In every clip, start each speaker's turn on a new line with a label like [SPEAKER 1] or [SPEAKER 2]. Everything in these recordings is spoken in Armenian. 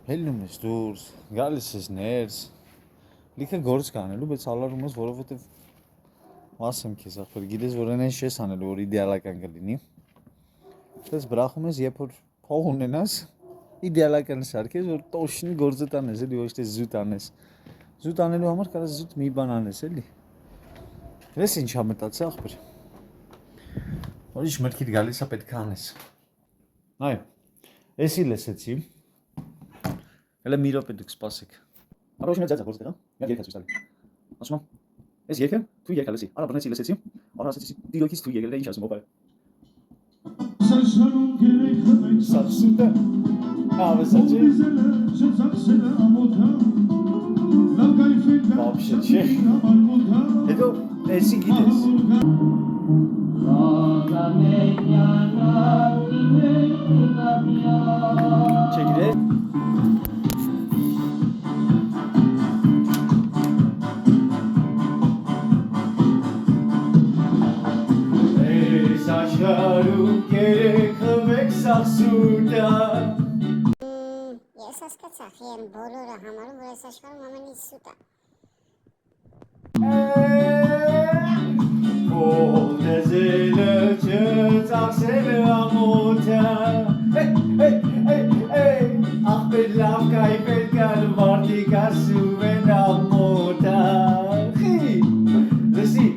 [SPEAKER 1] Հելնում ես դուրս, գալիս ես ներս, լիքը գործ կանելու, բայց հալարում ես, որովհետև ասեմ քեզ ախպեր, գիտես որ այն չես անելու, որ իդեալական կլինի։ Դες բրախում ես, երբ որ փող ունենաս, իդեալականը սարքես, որ տոշնի գործը տանես, էլի ոչ թե զուտ անես։ Զուտ անելու համար կարաս զուտ մի բան անես, էլի։ Ես ինչա մտածի ախպեր։ Որ ինչ մտքիդ գալիս է պետք է անես։ Այ, էսի լսեցի։ Հələ մի րոպե դուք սպասեք։ Առաջինը ձեզ գործ դրա, մի երգ ցույց տալի։ Ասում եմ, այս երգը դու երգ լսի։ Արա բռնեցի լսեցի, արա ասեցի, դիլոքից դու երգել ինչ ասում օպա։ Սասուտը։ Ավեսաճի։ Вообще չէ։ Հետո էսի գիտես։ Չէ գիտես։
[SPEAKER 2] Ես հասկացա, խիեն բոլորը համարում, որ ես աշխարհում ամենից սուտ է։
[SPEAKER 1] Որդեզելը չծախսելը ամոթը ախպեր լավ կայվել կար վարդիկ ասում են ամոթը լսի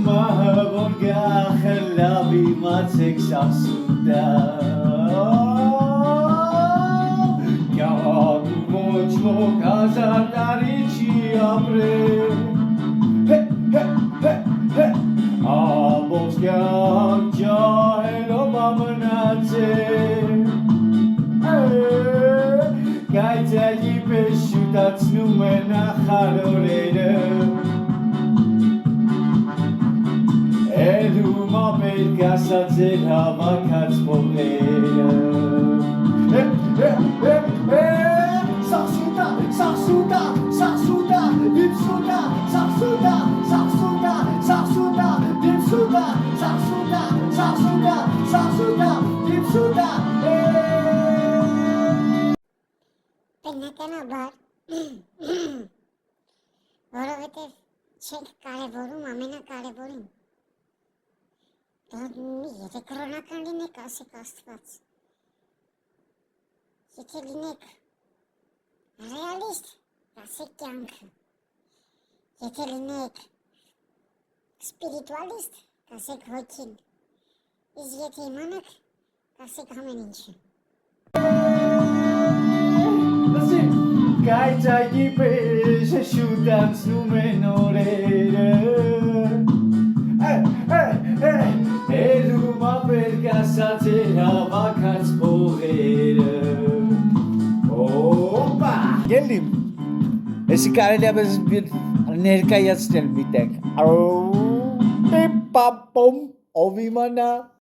[SPEAKER 1] մահը որ գախը լավ իմացեք սասուտա կյակ ոչ ոք հազար տարի չի ապրել Ամոց կյանք ջահելով ամնացել Կայցակի պես շուտացնում են ախարորերը Էլում ապետք ասած էր հավաքած փողերը Սասուտա, սասուտա, սասուտա, դիպսուտա, սասուտա, սասուտա, սասուտա, դիպսուտա, սասուտա, սասուտա, սասուտա, դիպսուտա
[SPEAKER 2] Բնականաբար, որովհետև չենք կարևորում ամենակարևորին։ Եթե կրոնական լինեք, ասեք Աստված։ Եթե լինեք ռեալիստ, ասեք կյանքը։ Եթե լինեք սպիրիտուալիստ, ասեք հոգին։ Իսկ եթե իմանաք, ասեք ամեն ինչը։
[SPEAKER 1] Կայցակի պես շուտացնում են օրերը Էլում ապետք ասած էր հավաքած փողերը Օպա Գելիմ Էսի կարելի է ներկայացնել միտենք Պիպապոմ ով իմանա